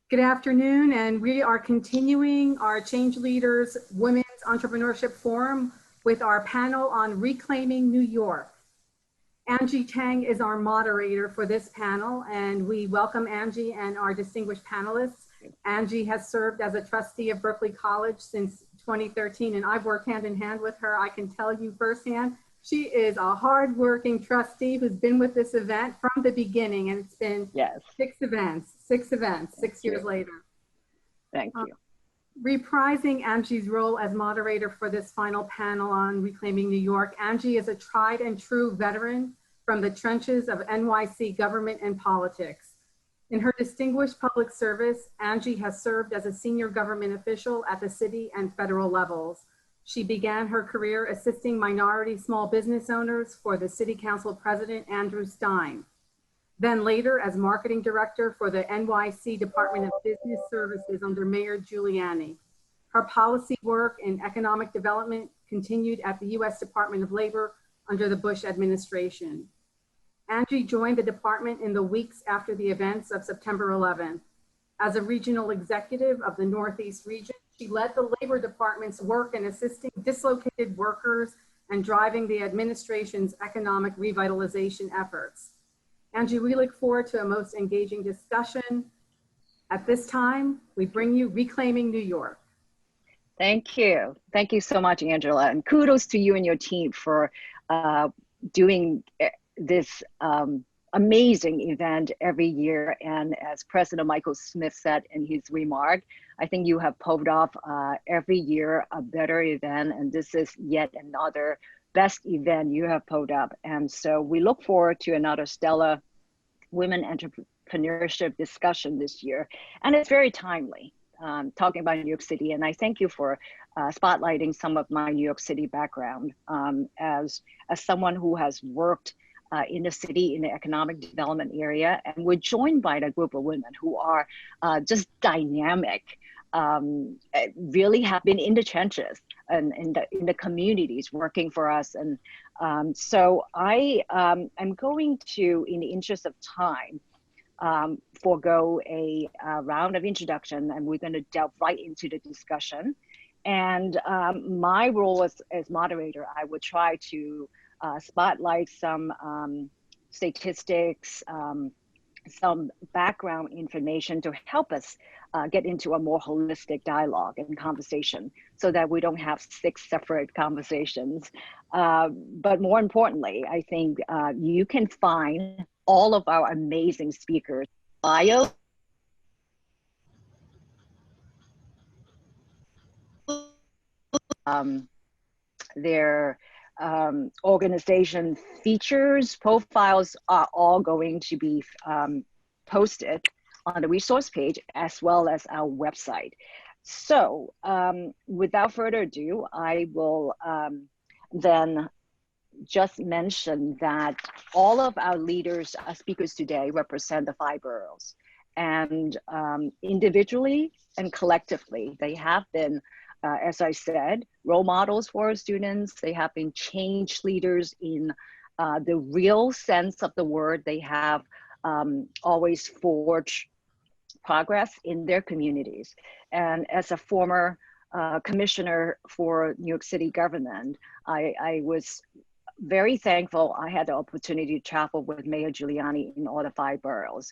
Good afternoon, and we are continuing our Change Leaders Women's Entrepreneurship Forum with our panel on Reclaiming New York. Angie Tang is our moderator for this panel, and we welcome Angie and our distinguished panelists. Angie has served as a trustee of Berkeley College since 2013, and I've worked hand in hand with her. I can tell you firsthand, she is a hardworking trustee who's been with this event from the beginning, and it's been six events, 6 years later. Thank you. Reprising Angie's role as moderator for this final panel on Reclaiming New York, Angie is a tried and true veteran from the trenches of NYC government and politics. In her distinguished public service, Angie has served as a senior government official at the city and federal levels. She began her career assisting minority small business owners for the City Council President Andrew Stein. Then later as marketing director for the NYC Department of Business Services under Mayor Giuliani. Her policy work in economic development continued at the U.S. Department of Labor under the Bush administration. Angie joined the department in the weeks after the events of September 11th. As a regional executive of the Northeast region, she led the Labor Department's work in assisting dislocated workers and driving the administration's economic revitalization efforts. Angie, we look forward to a most engaging discussion. At this time, we bring you Reclaiming New York. Thank you. Thank you so much, Angela. And kudos to you and your team for doing this amazing event every year. And as President Michael Smith said in his remark, I think you have pulled off every year a better event. And this is yet another best event you have pulled up. And so we look forward to another stellar women entrepreneurship discussion this year. And it's very timely, talking about New York City. And I thank you for spotlighting some of my New York City background as someone who has worked in the city in the economic development area. And we're joined by a group of women who are just dynamic, really have been in the trenches and in the communities working for us. And so I'm going to, in the interest of time, forego a round of introduction, and we're going to delve right into the discussion. And my role as moderator, I would try to spotlight some statistics, some background information to help us get into a more holistic dialogue and conversation so that we don't have 6 separate conversations. But more importantly, I think you can find all of our amazing speakers' bio. Their organization features, profiles are all going to be posted on the resource page as well as our website. So without further ado, I will then just mention that all of our leaders, speakers today represent the 5 boroughs. And individually and collectively, they have been, as I said, role models for our students. They have been change leaders in the real sense of the word. They have always forged progress in their communities. And as a former commissioner for New York City government, I was very thankful I had the opportunity to travel with Mayor Giuliani in all the 5 boroughs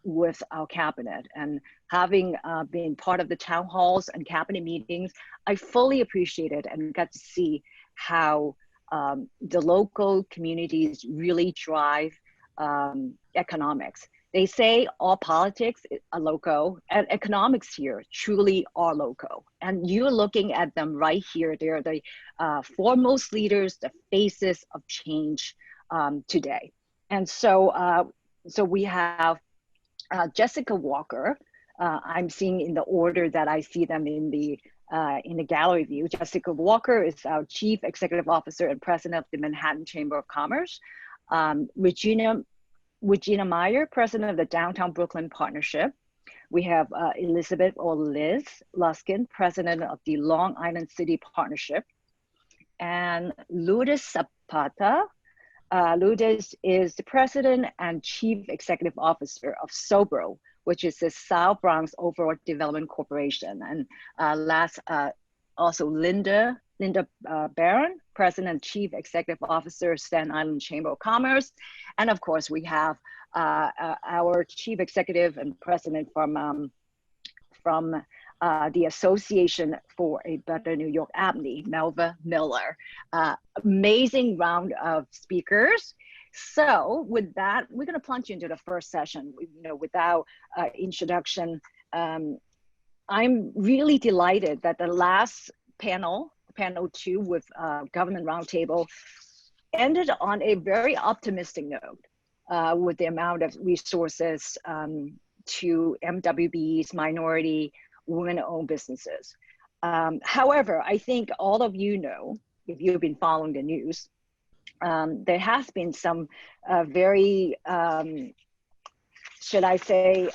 with our cabinet. And having been part of the town halls and cabinet meetings, I fully appreciated and got to see how the local communities really drive economics. They say all politics are local, and economics here truly are local. And you're looking at them right here. They're the foremost leaders, the faces of change today. And so, so we have Jessica Walker. I'm seeing in the order that I see them in the gallery view. Jessica Walker is our Chief Executive Officer and President of the Manhattan Chamber of Commerce. Regina Meyer, President of the Downtown Brooklyn Partnership. We have Elizabeth or Liz Luskin, President of the Long Island City Partnership. And Lourdes Zapata. Lourdes is the President and Chief Executive Officer of Sobro, which is the South Bronx Overall Development Corporation. And also Linda Barron, President and Chief Executive Officer, Staten Island Chamber of Commerce. And of course, we have our Chief Executive and President from the Association for a Better New York, ABNY, Melva Miller. Amazing round of speakers. So with that, we're going to plunge into the first session. Without introduction, I'm really delighted that the last panel 2 with Government Roundtable, ended on a very optimistic note with the amount of resources to MWBs, minority, women-owned businesses. However, I think all of you know, if you've been following the news, there has been some very, should I say,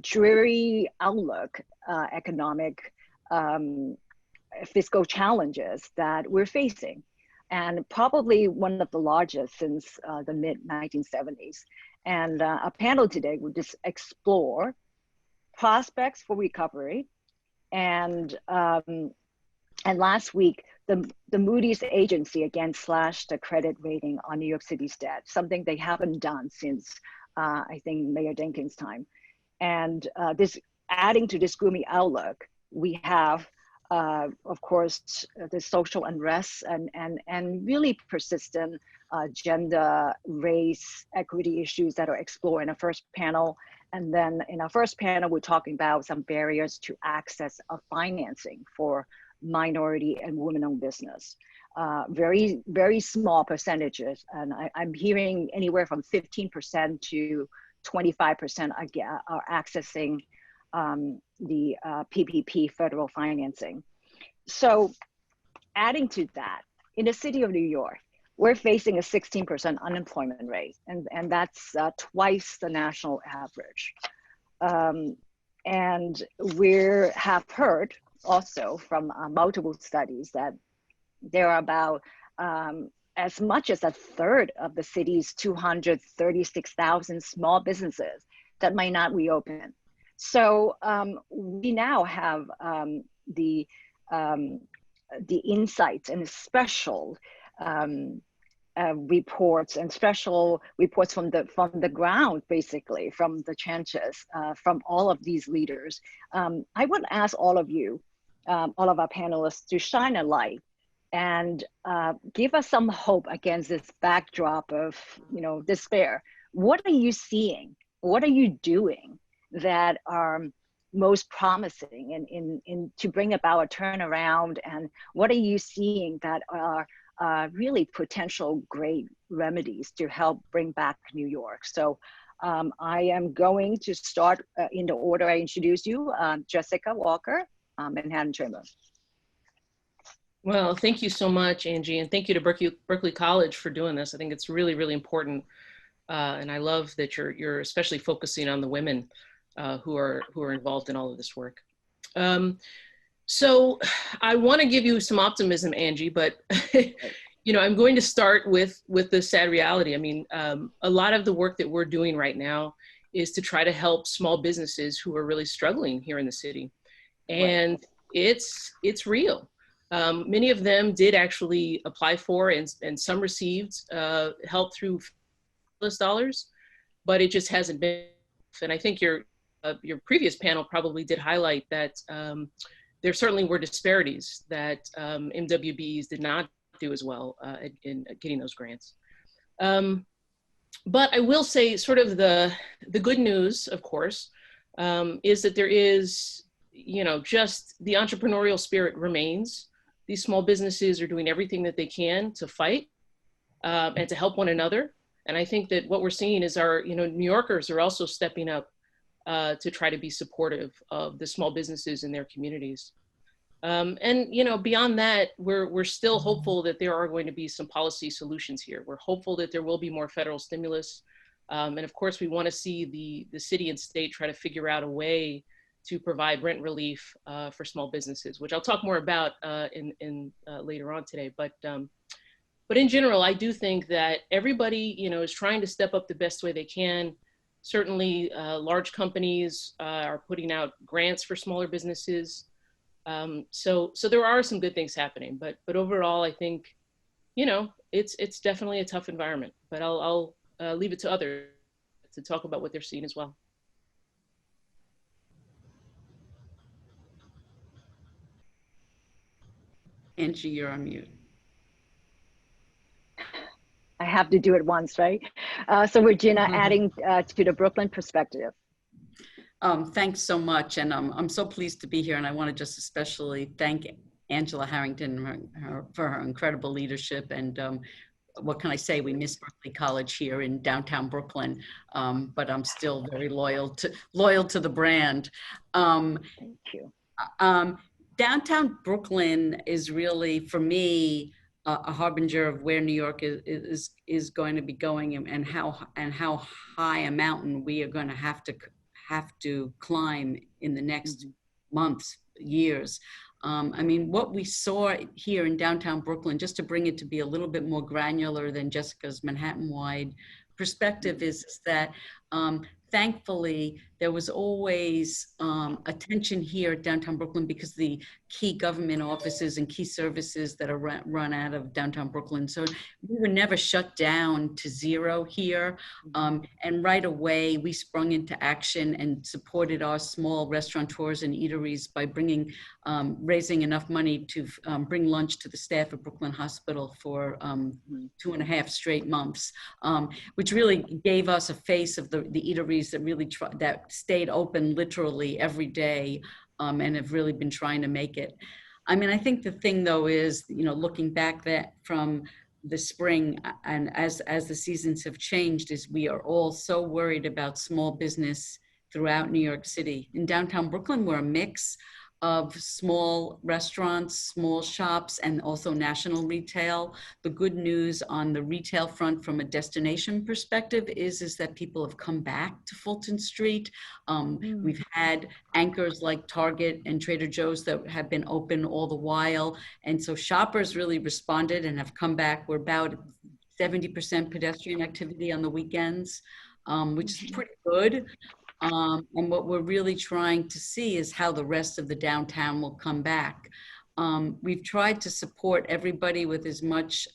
dreary outlook, economic, fiscal challenges that we're facing, and probably one of the largest since the mid-1970s. And a panel today will just explore prospects for recovery. And last week, the Moody's agency again slashed the credit rating on New York City's debt, something they haven't done since I think Mayor Dinkins' time. And this, adding to this gloomy outlook, we have of course, the social unrest and really persistent gender, race, equity issues that are explored in our first panel. And then in our first panel, we're talking about some barriers to access of financing for minority and women-owned business. Very, very small percentages. And I'm hearing anywhere from 15% to 25% are accessing the PPP federal financing. So adding to that, in the city of New York, we're facing a 16% unemployment rate, and that's twice the national average. And we have heard also from multiple studies that there are about as much as a third of the city's 236,000 small businesses that might not reopen. So we now have the insights and special reports and special reports from the ground, basically from the trenches, from all of these leaders. I would ask all of you, all of our panelists, to shine a light and give us some hope against this backdrop of despair. What are you seeing? What are you doing that are most promising in to bring about a turnaround? And what are you seeing that are really potential great remedies to help bring back New York? So I am going to start in the order I introduced you, Jessica Walker, Manhattan Chamber. Well, thank you so much, Angie, and thank you to Berkeley College for doing this. I think it's really, really important, and I love that you're especially focusing on the women who are involved in all of this work. So I want to give you some optimism, Angie, but I'm going to start with the sad reality. I mean, a lot of the work that we're doing right now is to try to help small businesses who are really struggling here in the city, and it's real. Many of them did actually apply for and some received help through dollars, but it just hasn't been. And I think your previous panel probably did highlight that there certainly were disparities, that MWBs did not do as well in getting those grants. But I will say sort of the good news, of course, is that there is, just the entrepreneurial spirit remains. These small businesses are doing everything that they can to fight and to help one another. And I think that what we're seeing is our, New Yorkers are also stepping up to try to be supportive of the small businesses in their communities. And beyond that, we're still hopeful that there are going to be some policy solutions here. We're hopeful that there will be more federal stimulus. And of course, we want to see the city and state try to figure out a way to provide rent relief for small businesses, which I'll talk more about in later on today. But in general, I do think that everybody, is trying to step up the best way they can. Certainly, large companies are putting out grants for smaller businesses. So there are some good things happening, but overall, I think, it's definitely a tough environment. But I'll leave it to others to talk about what they're seeing as well. Angie, you're on mute. I have to do it once, right? So Regina, adding to the Brooklyn perspective. Thanks so much. And I'm so pleased to be here. And I want to just especially thank Angela Harrington for her incredible leadership. And what can I say? We miss Berkeley College here in downtown Brooklyn, but I'm still very loyal to the brand. Thank you. Downtown Brooklyn is really, for me, a harbinger of where New York is going to be going, and how high a mountain we are going to have to climb in the next months, years. I mean, what we saw here in downtown Brooklyn, just to bring it to be a little bit more granular than Jessica's Manhattan-wide perspective, is that thankfully, there was always attention here at downtown Brooklyn because the key government offices and key services that are run out of downtown Brooklyn. So we were never shut down to zero here. And right away, we sprung into action and supported our small restaurateurs and eateries by raising enough money to bring lunch to the staff at Brooklyn Hospital for 2.5 straight months, which really gave us a face of the eateries that stayed open literally every day, and have really been trying to make it. I mean, I think the thing though is, looking back from the spring and as the seasons have changed, is we are all so worried about small business throughout New York City. In downtown Brooklyn, we're a mix of small restaurants, small shops, and also national retail. The good news on the retail front from a destination perspective is that people have come back to Fulton Street. We've had anchors like Target and Trader Joe's that have been open all the while. And so shoppers really responded and have come back. We're about 70% pedestrian activity on the weekends, which is pretty good. And what we're really trying to see is how the rest of the downtown will come back. We've tried to support everybody with as much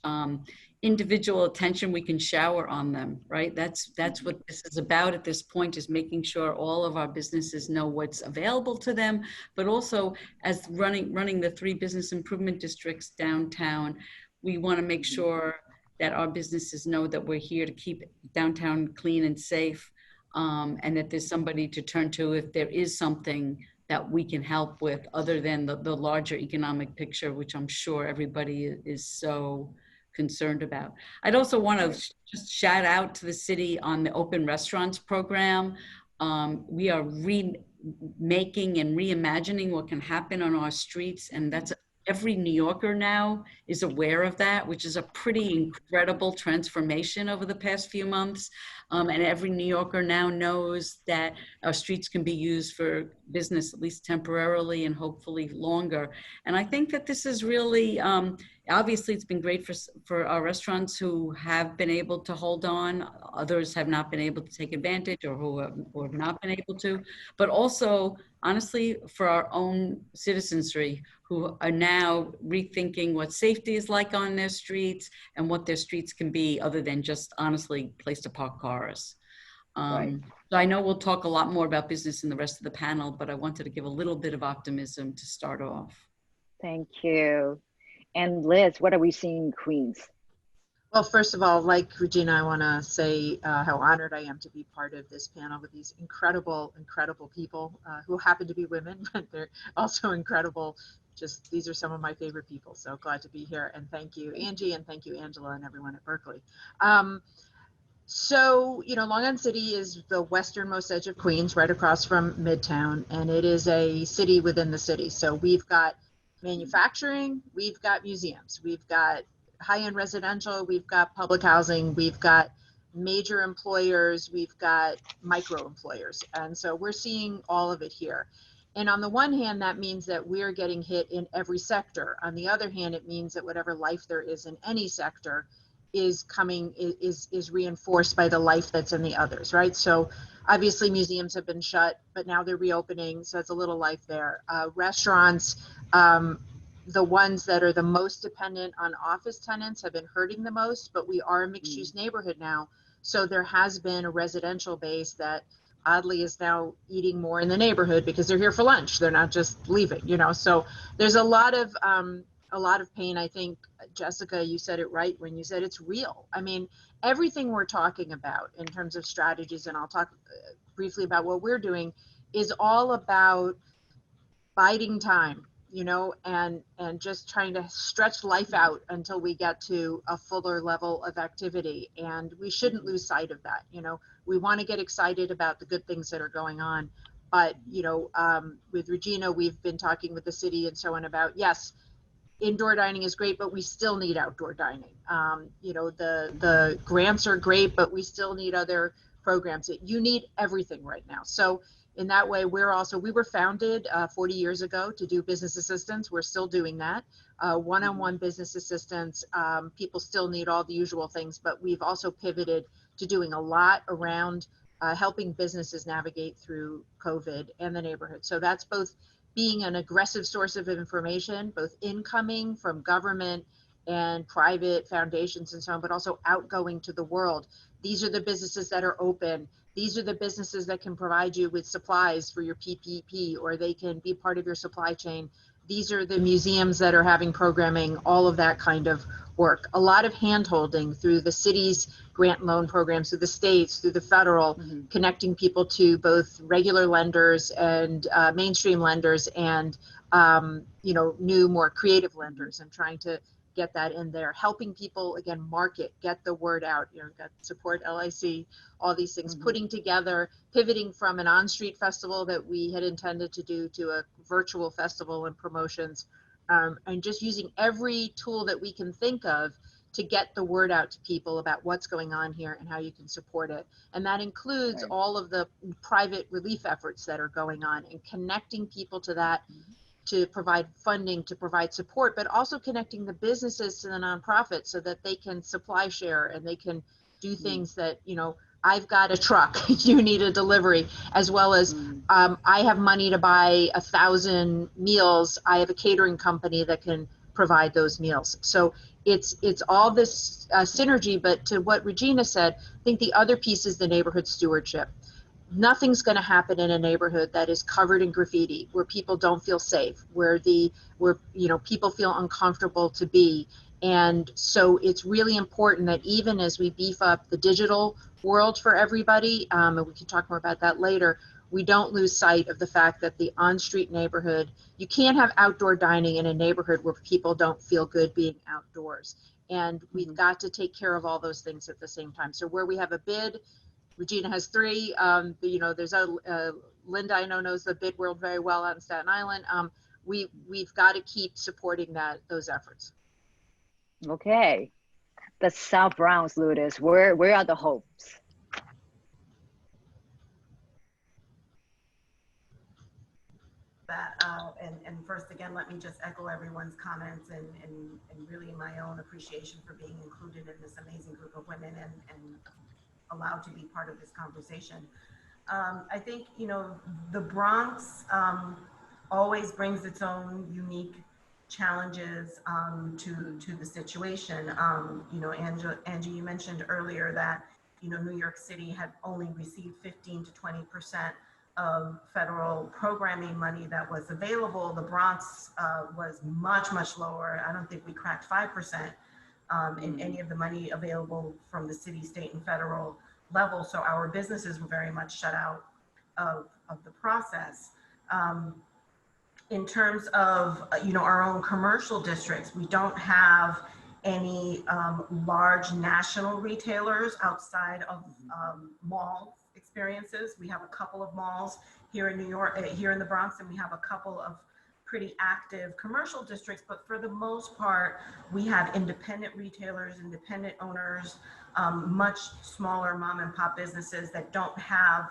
individual attention we can shower on them, right? That's what this is about at this point, is making sure all of our businesses know what's available to them, but also as running the 3 business improvement districts downtown, we want to make sure that our businesses know that we're here to keep downtown clean and safe. And that there's somebody to turn to if there is something that we can help with other than the larger economic picture, which I'm sure everybody is so concerned about. I'd also want to just shout out to the city on the open restaurants program. We are remaking and reimagining what can happen on our streets, and that's every New Yorker now is aware of that, which is a pretty incredible transformation over the past few months. And every New Yorker now knows that our streets can be used for business, at least temporarily and hopefully longer. And I think that this is really, obviously it's been great for our restaurants who have been able to hold on. Others have not been able to take advantage, or who have not been able to, but also honestly for our own citizenry who are now rethinking what safety is like on their streets and what their streets can be other than just honestly place to park cars. Right. So I know we'll talk a lot more about business in the rest of the panel, but I wanted to give a little bit of optimism to start off. Thank you. And Liz, what are we seeing in Queens? Well, first of all, like Regina, I want to say how honored I am to be part of this panel with these incredible, incredible people who happen to be women, but they're also incredible. Just, these are some of my favorite people. So glad to be here. And thank you, Angie, and thank you, Angela, and everyone at Berkeley. So, Long Island City is the westernmost edge of Queens, right across from Midtown, and it is a city within the city. So we've got manufacturing, we've got museums, we've got high-end residential, we've got public housing, we've got major employers, we've got micro employers. And so we're seeing all of it here. And on the one hand, that means that we're getting hit in every sector. On the other hand, it means that whatever life there is in any sector is coming, is reinforced by the life that's in the others, right? So obviously museums have been shut, but now they're reopening, so it's a little life there. Restaurants, the ones that are the most dependent on office tenants have been hurting the most, but we are a mixed use neighborhood now. So there has been a residential base that oddly is now eating more in the neighborhood because they're here for lunch. They're not just leaving, you know? So there's a lot of pain. I think, Jessica, you said it right when you said it's real. I mean, everything we're talking about in terms of strategies, and I'll talk briefly about what we're doing, is all about biding time, you know, and just trying to stretch life out until we get to a fuller level of activity. And we shouldn't lose sight of that. You know, we want to get excited about the good things that are going on. But, you know, with Regina, we've been talking with the city and so on about, yes, indoor dining is great, but we still need outdoor dining. You know, the grants are great, but we still need other programs. You need everything right now. So in that way, we were founded 40 years ago to do business assistance. We're still doing that. One-on-one business assistance. People still need all the usual things, but we've also pivoted to doing a lot around helping businesses navigate through COVID and the neighborhood. So that's both being an aggressive source of information, both incoming from government and private foundations and so on, but also outgoing to the world. These are the businesses that are open. These are the businesses that can provide you with supplies for your PPP, or they can be part of your supply chain. These are the museums that are having programming, all of that kind of work. A lot of hand-holding through the city's grant loan programs, through the states, through the federal, connecting people to both regular lenders and mainstream lenders and, you know, new, more creative lenders, and trying to get that in there, helping people, again, market, get the word out, you know, got support LIC, all these things, putting together, pivoting from an on-street festival that we had intended to do to a virtual festival and promotions, and just using every tool that we can think of to get the word out to people about what's going on here and how you can support it. And that includes all of the private relief efforts that are going on and connecting people to that, to provide funding, to provide support, but also connecting the businesses to the nonprofits so that they can supply share and they can do things that, you know, I've got a truck, you need a delivery, as well as I have money to buy 1,000 meals. I have a catering company that can provide those meals. So it's all this synergy. But to what Regina said, I think the other piece is the neighborhood stewardship. Nothing's going to happen in a neighborhood that is covered in graffiti, where people don't feel safe, where you know, people feel uncomfortable to be. And so it's really important that even as we beef up the digital world for everybody, and we can talk more about that later, we don't lose sight of the fact that the on-street neighborhood, you can't have outdoor dining in a neighborhood where people don't feel good being outdoors. And we've got to take care of all those things at the same time. So where we have a bid, Regina has 3, you know, there's Linda, I know, knows the bid world very well out in Staten Island. We've got to keep supporting those efforts. Okay, the South Bronx, Lourdes, where are the hopes? That and first, again, let me just echo everyone's comments and really my own appreciation for being included in this amazing group of women and allowed to be part of this conversation. I think, you know, the Bronx always brings its own unique challenges to the situation. You know, Angie, you mentioned earlier that, you know, New York City had only received 15 to 20% of federal programming money that was available. The Bronx was much, much lower. I don't think we cracked 5% in any of the money available from the city, state, and federal level. So our businesses were very much shut out of the process. In terms of, you know, our own commercial districts, we don't have any large national retailers outside of mall experiences. We have a couple of malls here in New York, here in the Bronx, and we have a couple of pretty active commercial districts, but for the most part, we have independent retailers, independent owners, much smaller mom and pop businesses that don't have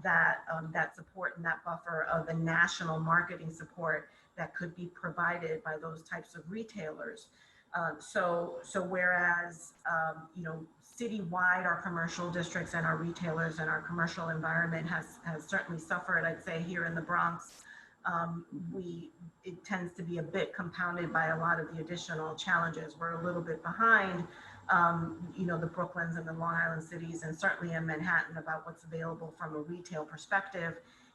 that, that support and that buffer of the national marketing support that could be provided by those types of retailers. So whereas, you know, citywide, our commercial districts and our retailers and our commercial environment has certainly suffered, I'd say here in the Bronx, it tends to be a bit compounded by a lot of the additional challenges. We're a little bit behind, you know, the Brooklyns and the Long Island cities, and certainly in Manhattan about what's available from a retail perspective.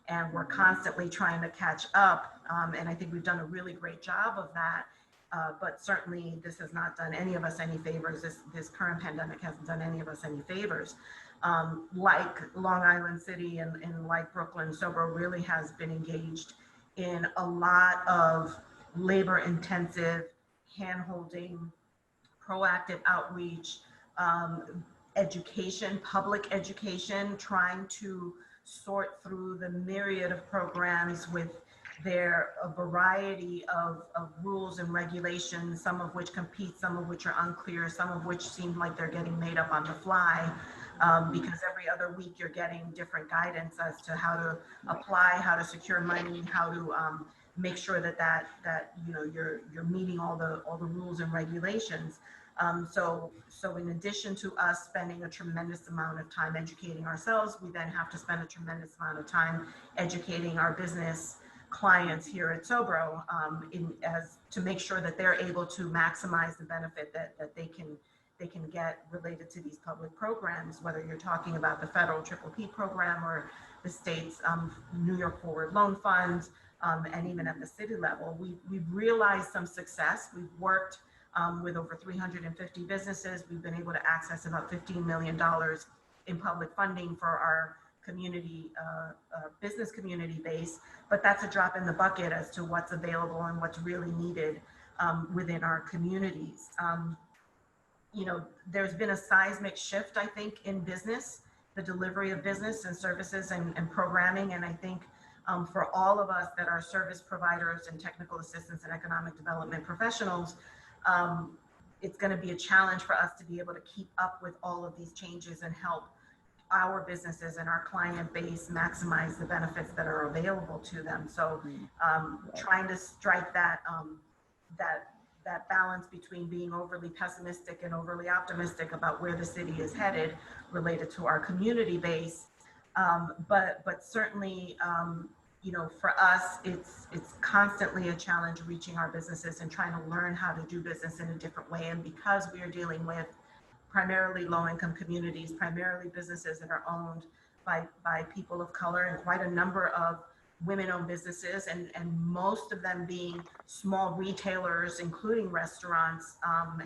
And we're constantly trying to catch up. And I think we've done a really great job of that. But certainly this has not done any of us any favors. This current pandemic hasn't done any of us any favors. Like Long Island City and like Brooklyn, Sobro really has been engaged in a lot of labor intensive hand-holding, proactive outreach, education, public education, trying to sort through the myriad of programs with a variety of rules and regulations, some of which compete, some of which are unclear, some of which seem like they're getting made up on the fly, because every other week you're getting different guidance as to how to apply, how to secure money, how to make sure that you know you're meeting all the rules and regulations. So in addition to us spending a tremendous amount of time educating ourselves, we then have to spend a tremendous amount of time educating our business clients here at Sobro, to make sure that they're able to maximize the benefit that they can get related to these public programs, whether you're talking about the federal PPP program or the state's New York Forward Loan Fund, and even at the city level. We've realized some success. We've worked with over 350 businesses. We've been able to access about $15 million in public funding for our community, business community base, but that's a drop in the bucket as to what's available and what's really needed within our communities. You know, there's been a seismic shift, I think, in business, the delivery of business and services and programming. And I think for all of us that are service providers and technical assistants and economic development professionals, it's going to be a challenge for us to be able to keep up with all of these changes and help our businesses and our client base maximize the benefits that are available to them. So trying to strike that balance between being overly pessimistic and overly optimistic about where the city is headed related to our community base. But certainly, you know, for us, it's constantly a challenge reaching our businesses and trying to learn how to do business in a different way. And because we are dealing with primarily low-income communities, primarily businesses that are owned by people of color, and quite a number of women-owned businesses, and most of them being small retailers, including restaurants,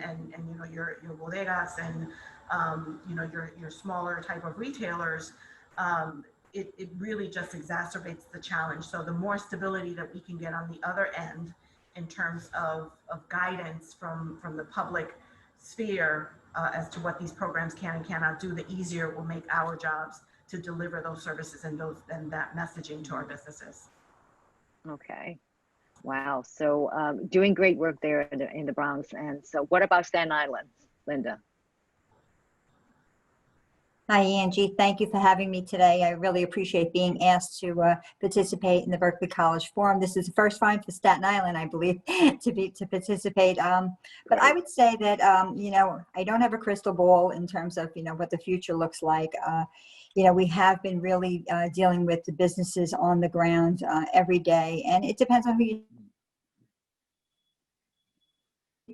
and you know, your bodegas and you know, your smaller type of retailers. It really just exacerbates the challenge. So the more stability that we can get on the other end in terms of guidance from the public sphere as to what these programs can and cannot do, the easier it will make our jobs to deliver those services and that messaging to our businesses. Okay. Wow. So doing great work there in the Bronx. And so what about Staten Island, Linda? Hi, Angie. Thank you for having me today. I really appreciate being asked to participate in the Berkeley College Forum. This is the first time for Staten Island, I believe, to participate. But I would say that, you know, I don't have a crystal ball in terms of, you know, what the future looks like. You know, we have been really dealing with the businesses on the ground every day, and it depends on who you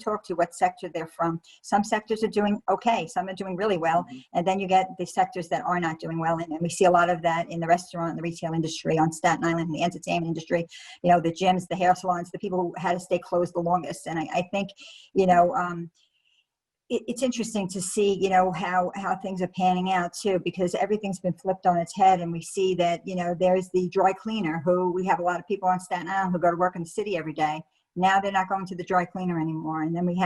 talk to, what sector they're from. Some sectors are doing okay, some are doing really well, and then you get the sectors that are not doing well, and we see a lot of that in the restaurant and the retail industry on Staten Island, the entertainment industry, you know, the gyms, the hair salons, the people who had to stay closed the longest. And I think, you know, it's interesting to see, you know, how things are panning out too, because everything's been flipped on its head. And we see that, you know, there's the dry cleaner, who we have a lot of people on Staten Island who go to work in the city every day. Now they're not going to the dry cleaner anymore. And then we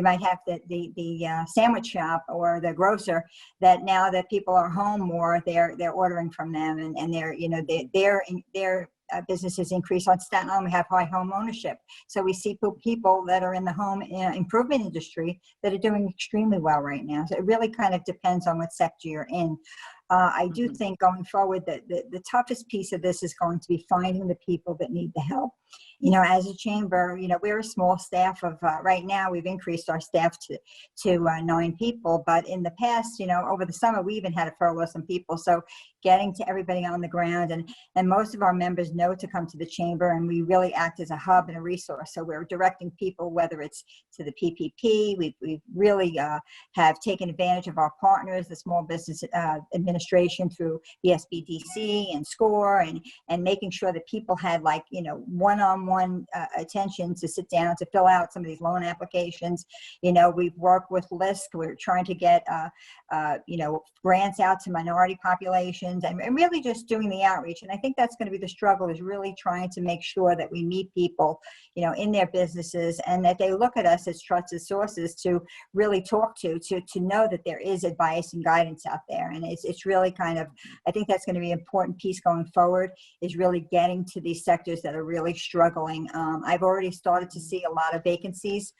might have the sandwich shop or the grocer that now that people are home more, they're ordering from them, and they're, you know, their businesses increase. On Staten Island, we have high home ownership. So we see people that are in the home improvement industry that are doing extremely well right now. So it really kind of depends on what sector you're in. I do think going forward that the toughest piece of this is going to be finding the people that need the help. You know, as a chamber, you know, we're a small staff of, right now we've increased our staff to 9 people, but in the past, you know, over the summer, we even had to furlough some people. So getting to everybody on the ground, and most of our members know to come to the chamber, and we really act as a hub and a resource. So we're directing people, whether it's to the PPP, we've really have taken advantage of our partners, the Small Business Administration through the SBDC and SCORE, and making sure that people had, like, you know, one-on-one attention to sit down to fill out some of these loan applications. You know, we've worked with LISC. We're trying to get, you know, grants out to minority populations, and really just doing the outreach. And I think that's going to be the struggle, is really trying to make sure that we meet people, you know, in their businesses, and that they look at us as trusted sources to really talk to know that there is advice and guidance out there. And it's really kind of, I think that's going to be an important piece going forward, is really getting to these sectors that are really struggling. I've already started to see a lot of vacancies,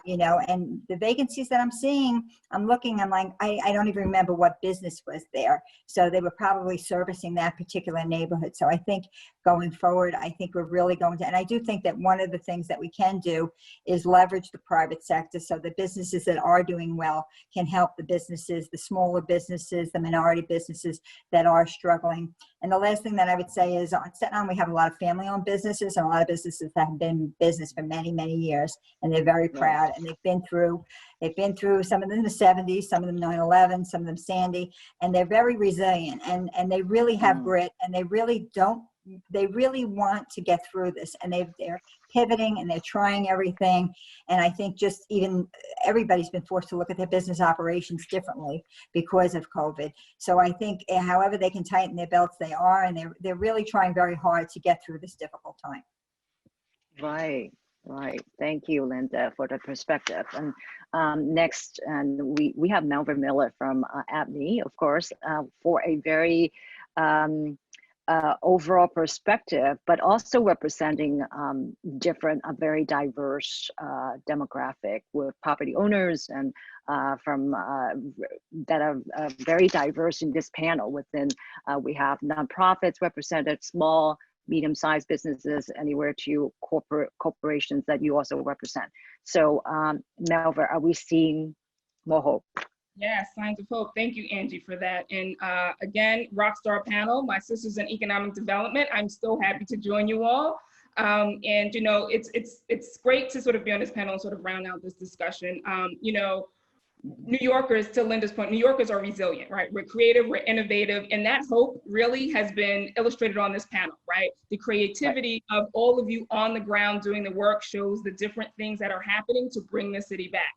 you know, and the vacancies that I'm seeing, I'm looking, I'm like, I don't even remember what business was there. So they were probably servicing that particular neighborhood. So I think going forward, I think we're really going to, and I do think that one of the things that we can do is leverage the private sector, so the businesses that are doing well can help the businesses, the smaller businesses, the minority businesses that are struggling. And the last thing that I would say is, on Staten Island, we have a lot of family-owned businesses, and a lot of businesses that have been in business for many, many years, and they're very proud, and they've been through some of them in the 70s, some of them 9/11, some of them Sandy, and they're very resilient, and they really have grit, and they really want to get through this, and they're pivoting, and they're trying everything. And I think just even everybody's been forced to look at their business operations differently because of COVID. So I think however they can tighten their belts, they are, and they're really trying very hard to get through this difficult time. Right. Thank you, Linda, for the perspective. And next, and we have Melvin Miller from ABNY, of course, for a very overall perspective, but also representing a very diverse demographic, with property owners and from that are very diverse in this panel. Within, we have nonprofits represented, small, medium-sized businesses, anywhere to corporations that you also represent. So, Melva, are we seeing more hope? Yeah, signs of hope. Thank you, Angie, for that. And again, Rockstar panel, my sisters in economic development. I'm so happy to join you all. And you know, it's great to sort of be on this panel and sort of round out this discussion. You know, New Yorkers, to Linda's point, New Yorkers are resilient, right? We're creative, we're innovative, and that hope really has been illustrated on this panel, right? The creativity of all of you on the ground doing the work shows the different things that are happening to bring the city back.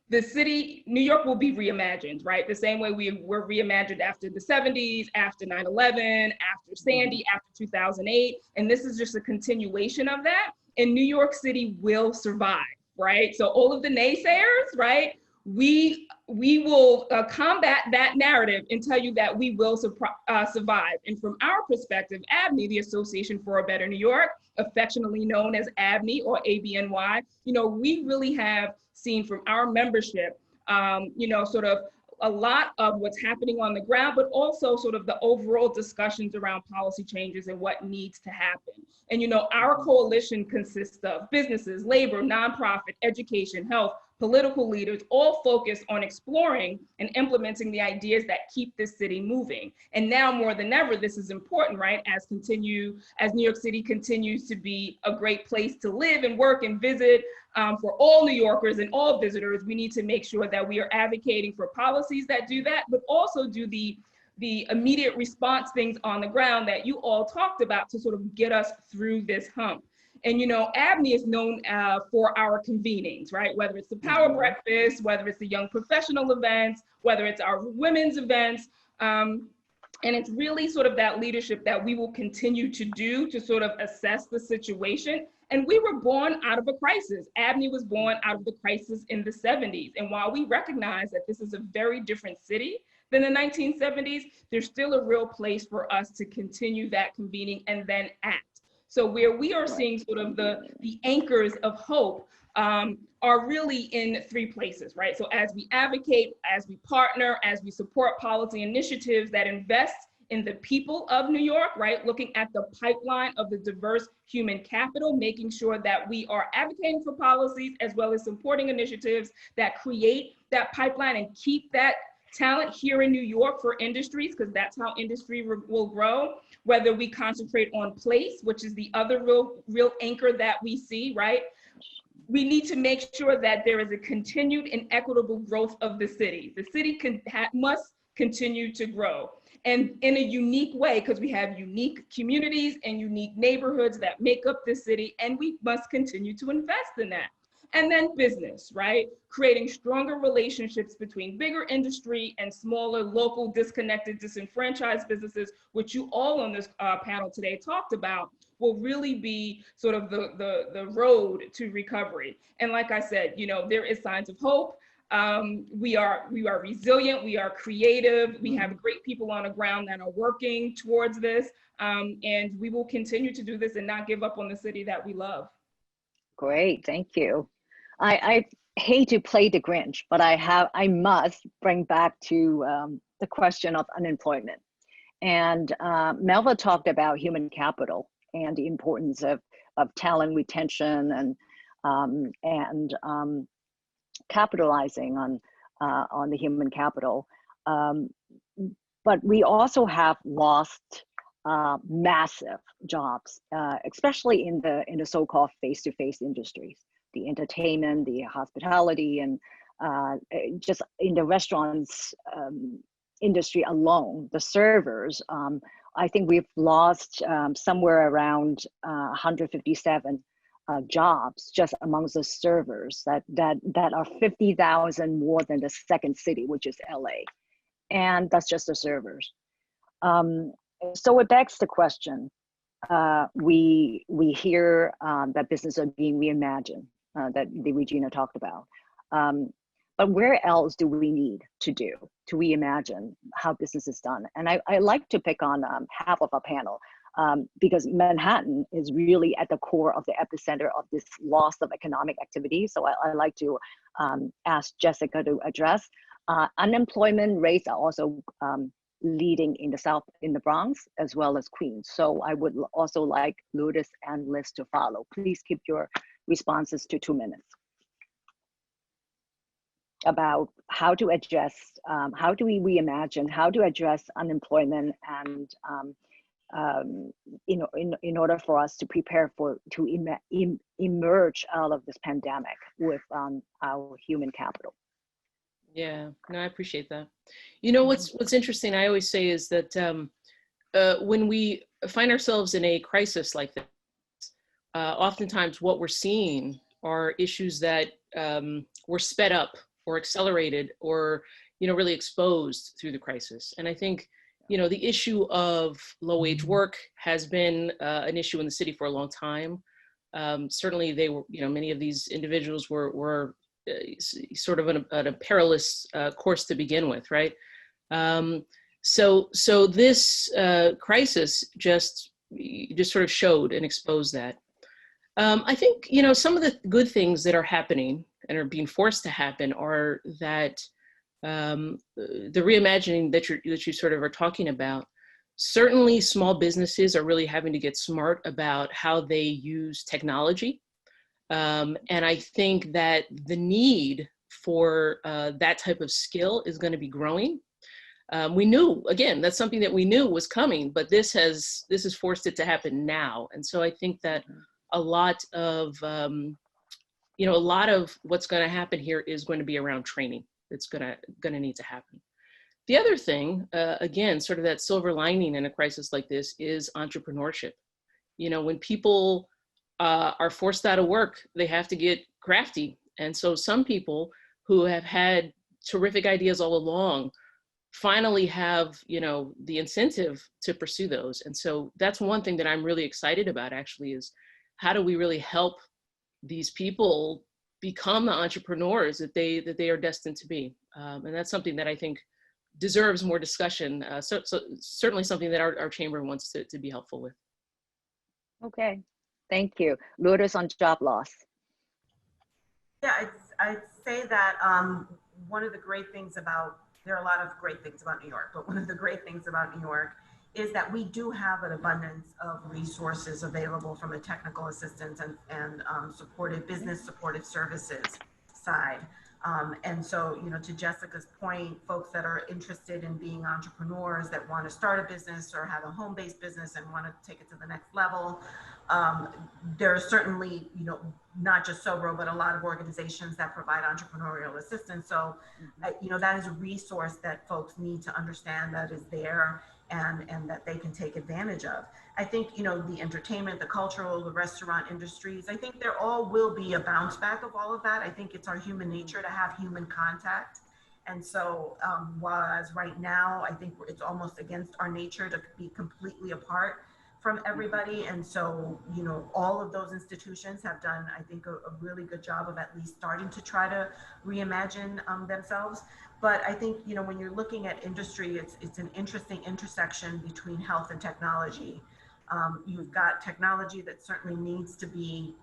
The city, New York, will be reimagined, right? The same way we were reimagined after the 70s, after 9/11, after Sandy, after 2008, and this is just a continuation of that, and New York City will survive, right? So all of the naysayers, right? We will combat that narrative and tell you that we will survive. And from our perspective, ABNY, the Association for a Better New York, affectionately known as ABNY or ABNY, you know, we really have seen from our membership, you know, sort of a lot of what's happening on the ground, but also sort of the overall discussions around policy changes and what needs to happen. And, you know, our coalition consists of businesses, labor, nonprofit, education, health, political leaders, all focused on exploring and implementing the ideas that keep this city moving. And now more than ever, this is important, right? As New York City continues to be a great place to live and work and visit for all New Yorkers and all visitors, we need to make sure that we are advocating for policies that do that, but also do the immediate response things on the ground that you all talked about to sort of get us through this hump. And, you know, ABNY is known for our convenings, right? Whether it's the Power Breakfast, whether it's the young professional events, whether it's our women's events. And it's really sort of that leadership that we will continue to do to sort of assess the situation. And we were born out of a crisis. ABNY was born out of the crisis in the 70s. And while we recognize that this is a very different city than the 1970s, there's still a real place for us to continue that convening and then act. So where we are seeing sort of the anchors of hope are really in three places, right? So as we advocate, as we partner, as we support policy initiatives that invest in the people of New York, right? Looking at the pipeline of the diverse human capital, making sure that we are advocating for policies as well as supporting initiatives that create that pipeline and keep that talent here in New York for industries, because that's how industry will grow. Whether we concentrate on place, which is the other real anchor that we see, right? We need to make sure that there is a continued and equitable growth of the city. The city must continue to grow, and in a unique way, because we have unique communities and unique neighborhoods that make up the city, and we must continue to invest in that. And then business, right? Creating stronger relationships between bigger industry and smaller, local, disconnected, disenfranchised businesses, which you all on this panel today talked about, will really be sort of the road to recovery. And like I said, you know, there is signs of hope. We are resilient, we are creative, we have great people on the ground that are working towards this, and we will continue to do this and not give up on the city that we love. Great, thank you. I hate to play the Grinch, but I must bring back to the question of unemployment. And Melva talked about human capital and the importance of talent retention and capitalizing on the human capital. But we also have lost massive jobs, especially in the so-called face-to-face industries, the entertainment, the hospitality, and just in the restaurants industry alone, the servers. I think we've lost somewhere around 157 jobs just amongst the servers that are 50,000 more than the second city, which is LA. And that's just the servers. So it begs the question, we hear that businesses are being reimagined, that Regina talked about. But where else do we need to reimagine how business is done? And I like to pick on half of our panel because Manhattan is really at the core of the epicenter of this loss of economic activity. So I like to ask Jessica to address. Unemployment rates are also leading in the South, in the Bronx, as well as Queens. So I would also like Lourdes and Liz to follow. Please keep your responses to 2 minutes. About how to address, how do we reimagine, how to address unemployment, and in order for us to prepare to emerge out of this pandemic with our human capital. Yeah, no, I appreciate that. You know, what's interesting, I always say, is that when we find ourselves in a crisis like this, oftentimes what we're seeing are issues that were sped up or accelerated or, you know, really exposed through the crisis. And I think, you know, the issue of low wage work has been an issue in the city for a long time. Certainly they were, you know, many of these individuals were sort of on a perilous course to begin with, right? So this crisis just sort of showed and exposed that. I think, you know, some of the good things that are happening and are being forced to happen are that the reimagining that you sort of are talking about. Certainly small businesses are really having to get smart about how they use technology. And I think that the need for that type of skill is going to be growing. We knew, again, that's something that we knew was coming, but this has forced it to happen now. And so I think that a lot of, you know, a lot of what's going to happen here is going to be around training. It's going to need to happen. The other thing, again, sort of that silver lining in a crisis like this is entrepreneurship. You know, when people are forced out of work, they have to get crafty. And so some people who have had terrific ideas all along finally have, you know, the incentive to pursue those. And so that's one thing that I'm really excited about, actually, is how do we really help these people become the entrepreneurs that they are destined to be? And that's something that I think deserves more discussion. So certainly something that our chamber wants to be helpful with. Okay, thank you. Lourdes, on job loss. Yeah, I'd say that one of the great things about, there are a lot of great things about New York, but one of the great things about New York is that we do have an abundance of resources available from a technical assistance and supportive business supportive services side. And so, you know, to Jessica's point, folks that are interested in being entrepreneurs that want to start a business or have a home-based business and want to take it to the next level, there are certainly, you know, not just Sobro, but a lot of organizations that provide entrepreneurial assistance. So, you know, that is a resource that folks need to understand that is there and that they can take advantage of. I think, you know, the entertainment, the cultural, the restaurant industries, I think there all will be a bounce back of all of that. I think it's our human nature to have human contact. And so, whereas right now, I think it's almost against our nature to be completely apart from everybody. And so, you know, all of those institutions have done, I think, a really good job of at least starting to try to reimagine themselves. But I think, you know, when you're looking at industry, it's an interesting intersection between health and technology. You've got technology that certainly needs to be,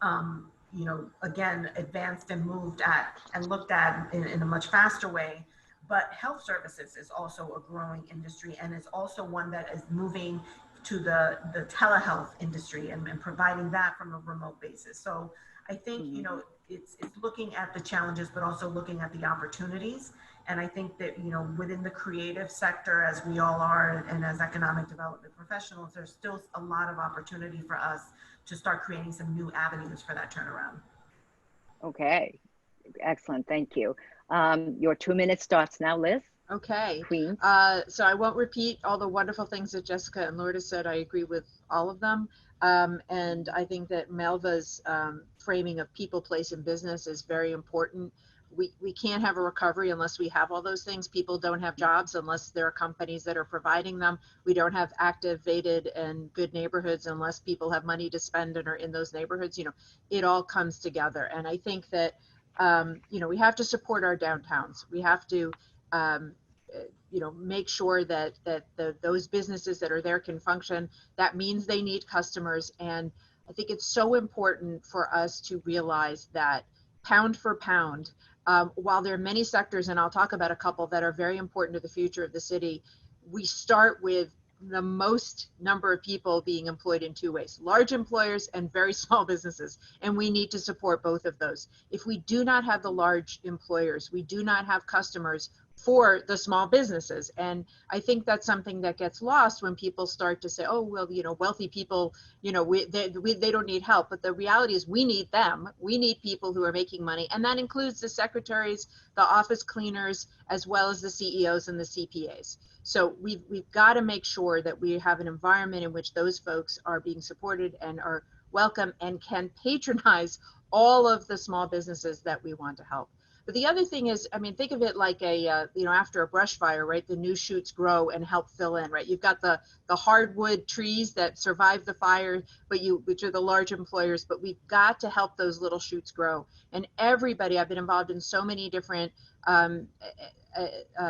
you know, again, advanced and moved at and looked at in a much faster way. But health services is also a growing industry and is also one that is moving to the telehealth industry and providing that from a remote basis. So I think, you know, it's looking at the challenges, but also looking at the opportunities. And I think that, you know, within the creative sector, as we all are, and as economic development professionals, there's still a lot of opportunity for us to start creating some new avenues for that turnaround. Okay, excellent, thank you. Your 2 minutes starts now, Liz. Okay. Queen. So I won't repeat all the wonderful things that Jessica and Lourdes said. I agree with all of them. And I think that Melva's framing of people, place, and business is very important. We can't have a recovery unless we have all those things. People don't have jobs unless there are companies that are providing them. We don't have activated and good neighborhoods unless people have money to spend and are in those neighborhoods. You know, it all comes together. And I think that, you know, we have to support our downtowns. We have to, you know, make sure that those businesses that are there can function. That means they need customers. And I think it's so important for us to realize that pound for pound, while there are many sectors, and I'll talk about a couple that are very important to the future of the city, we start with the most number of people being employed in two ways: large employers and very small businesses. And we need to support both of those. If we do not have the large employers, we do not have customers for the small businesses. And I think that's something that gets lost when people start to say, oh, well, you know, wealthy people, you know, they don't need help. But the reality is we need them. We need people who are making money. And that includes the secretaries, the office cleaners, as well as the CEOs and the CPAs. So we've got to make sure that we have an environment in which those folks are being supported and are welcome and can patronize all of the small businesses that we want to help. But the other thing is, I mean, think of it like a, you know, after a brush fire, right? The new shoots grow and help fill in, right? You've got the hardwood trees that survive the fire, which are the large employers, but we've got to help those little shoots grow. And everybody, I've been involved in so many different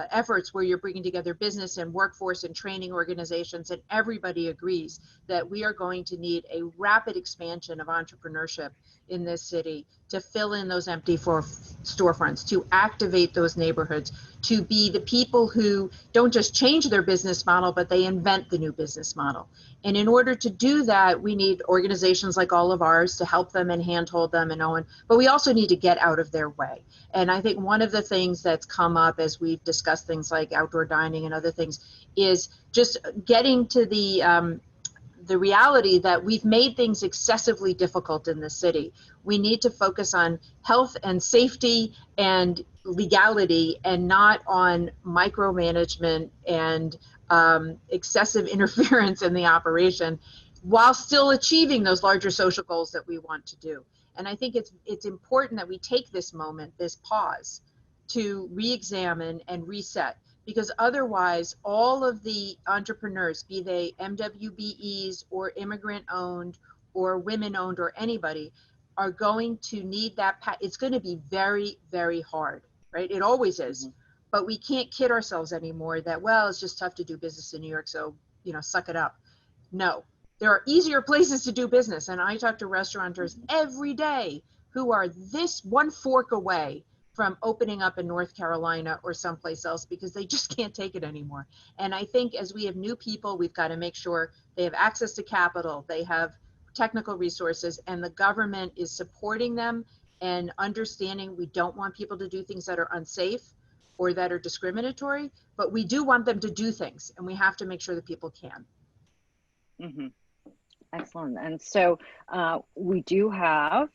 efforts where you're bringing together business and workforce and training organizations, and everybody agrees that we are going to need a rapid expansion of entrepreneurship in this city to fill in those empty storefronts, to activate those neighborhoods, to be the people who don't just change their business model, but they invent the new business model. And in order to do that, we need organizations like all of ours to help them and handhold them and Owen, but we also need to get out of their way. And I think one of the things that's come up as we've discussed things like outdoor dining and other things is just getting to the reality that we've made things excessively difficult in the city. We need to focus on health and safety and legality and not on micromanagement and excessive interference in the operation, while still achieving those larger social goals that we want to do. And I think it's important that we take this moment, this pause, to re-examine and reset. Because otherwise, all of the entrepreneurs, be they MWBEs or immigrant owned or women owned or anybody, are going to need that. It's going to be very, very hard, right? It always is. Mm-hmm. But we can't kid ourselves anymore that, well, it's just tough to do business in New York, so, you know, suck it up. No, there are easier places to do business. And I talk to restaurateurs every day who are this one fork away from opening up in North Carolina or someplace else because they just can't take it anymore. And I think as we have new people, we've got to make sure they have access to capital, they have technical resources, and the government is supporting them and understanding we don't want people to do things that are unsafe or that are discriminatory, but we do want them to do things, and we have to make sure that people can. Mm-hmm. Excellent. And so we do have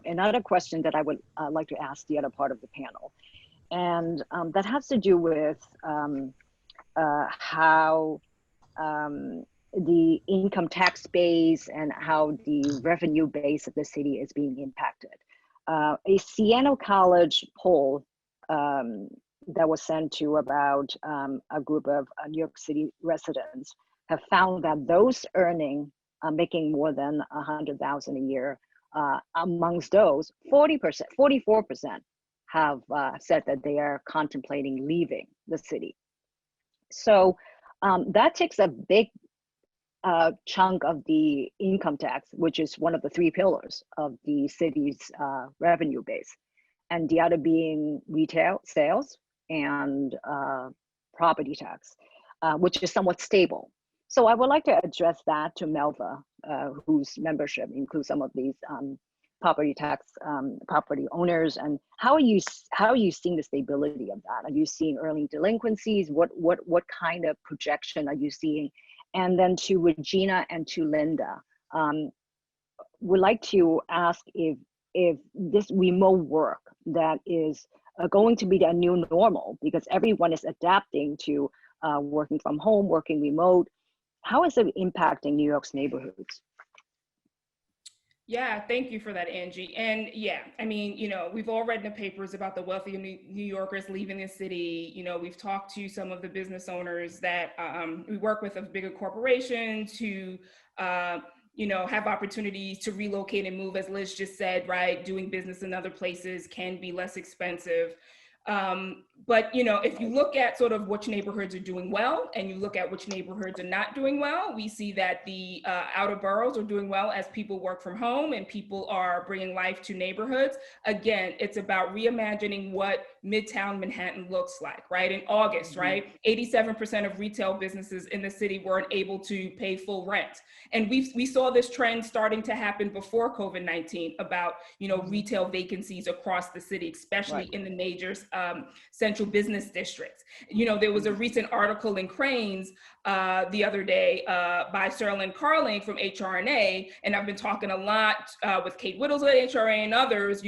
another question that I would like to ask the other part of the panel. And that has to do with how the income tax base and how the revenue base of the city is being impacted. A Siena College poll that was sent to about a group of New York City residents have found that those earning making more than $100,000 a year, amongst those, 44% have said that they are contemplating leaving the city. So that takes a big chunk of the income tax, which is one of the 3 pillars of the city's revenue base, and the other being retail sales and property tax, which is somewhat stable. So I would like to address that to Melva, whose membership includes some of these property tax property owners, and how are you seeing the stability of that? Are you seeing early delinquencies? What kind of projection are you seeing? And then to Regina and to Linda, would like to ask if this remote work that is going to be the new normal, because everyone is adapting to working from home, working remote, how is it impacting New York's neighborhoods? Yeah, thank you for that, Angie. And yeah, I mean, we've all read in the papers about the wealthy New Yorkers leaving the city. We've talked to some of the business owners that we work with of bigger corporations who, have opportunities to relocate and move, as Liz just said, right? Doing business in other places can be less expensive. But if you look at sort of which neighborhoods are doing well and you look at which neighborhoods are not doing well, we see that the outer boroughs are doing well as people work from home and people are bringing life to neighborhoods. Again, it's about reimagining what Midtown Manhattan looks like, right? In August, right? 87% of retail businesses in the city weren't able to pay full rent. And we saw this trend starting to happen before COVID-19 about, retail vacancies across the city, especially in the major central business districts. There was a recent article in Crain's the other day by Sterling Carling from HRNA, and I've been talking a lot with Kate Whittles at HRA and others,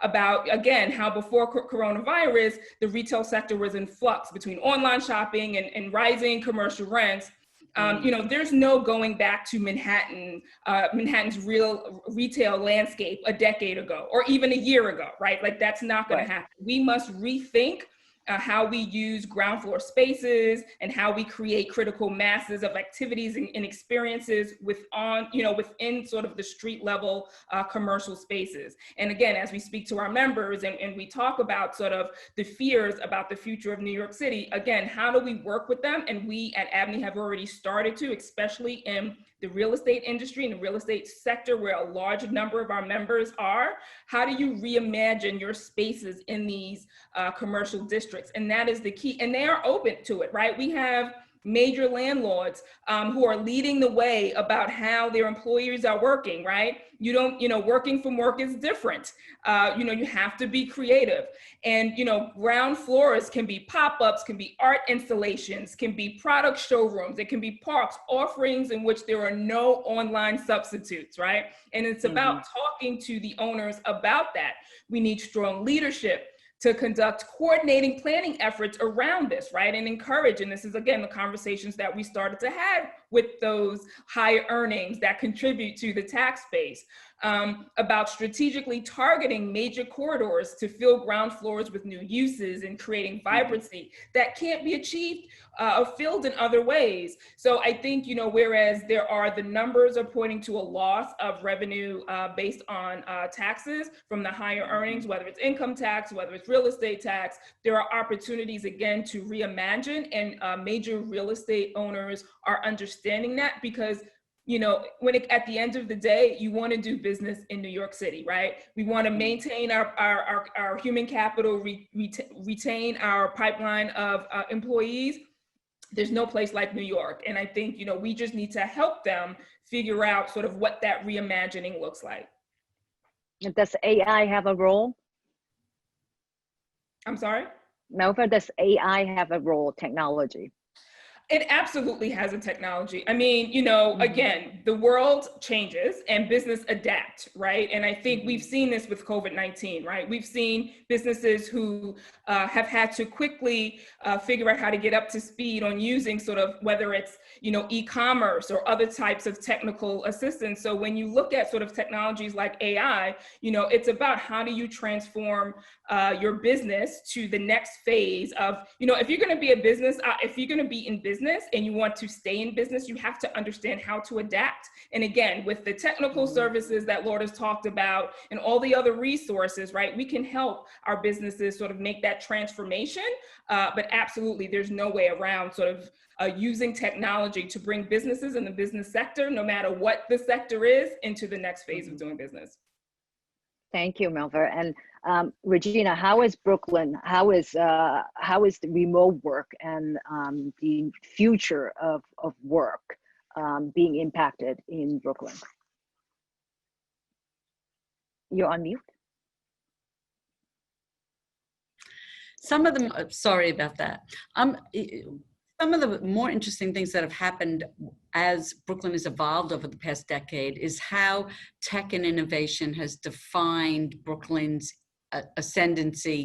about, again, how before coronavirus, the retail sector was in flux between online shopping and rising commercial rents. There's no going back to Manhattan's real retail landscape a decade ago, or even a year ago, right? Like that's not going to happen. We must rethink how we use ground floor spaces and how we create critical masses of activities and experiences within sort of the street level commercial spaces. And again, as we speak to our members and we talk about sort of the fears about the future of New York City, again, how do we work with them? And we at ABNY have already started to, especially in the real estate industry and the real estate sector where a large number of our members are. How do you reimagine your spaces in these commercial districts? And that is the key. And they are open to it, right? We have major landlords who are leading the way about how their employees are working, right? Working from work is different. You have to be creative. And, ground floors can be pop-ups, can be art installations, can be product showrooms, it can be parks, offerings in which there are no online substitutes, right? And it's about talking to the owners about that. We need strong leadership to conduct coordinating planning efforts around this, right? And encourage, and this is again, the conversations that we started to have with those higher earnings that contribute to the tax base, about strategically targeting major corridors to fill ground floors with new uses and creating vibrancy that can't be achieved or filled in other ways. So I think, whereas the numbers are pointing to a loss of revenue based on taxes from the higher earnings, whether it's income tax, whether it's real estate tax, there are opportunities again to reimagine, and major real estate owners are understanding that, because you know, at the end of the day, you want to do business in New York City, right? We want to maintain our human capital, retain our pipeline of employees. There's no place like New York. And I think, you know, we just need to help them figure out sort of what that reimagining looks like. Does AI have a role? I'm sorry? Melva, does AI have a role, technology? It absolutely has a technology. I mean, you know, again, the world changes and business adapt, right? And I think we've seen this with COVID-19, right? We've seen businesses who have had to quickly figure out how to get up to speed on using sort of, whether it's, you know, e-commerce or other types of technical assistance. So when you look at sort of technologies like AI, you know, it's about how do you transform your business to the next phase of, you know, if you're going to be a business, if you're going to be in business and you want to stay in business, you have to understand how to adapt. And again, with the technical services that Lord has talked about and all the other resources, right, we can help our businesses sort of make that transformation. But absolutely, there's no way around sort of using technology to bring businesses in the business sector, no matter what the sector is, into the next phase of doing business. Thank you, Melva. And Regina, how is Brooklyn, how is the remote work and the future of work being impacted in Brooklyn? You're on mute. Some of them, sorry about that. Some of the more interesting things that have happened as Brooklyn has evolved over the past decade is how tech and innovation has defined Brooklyn's ascendancy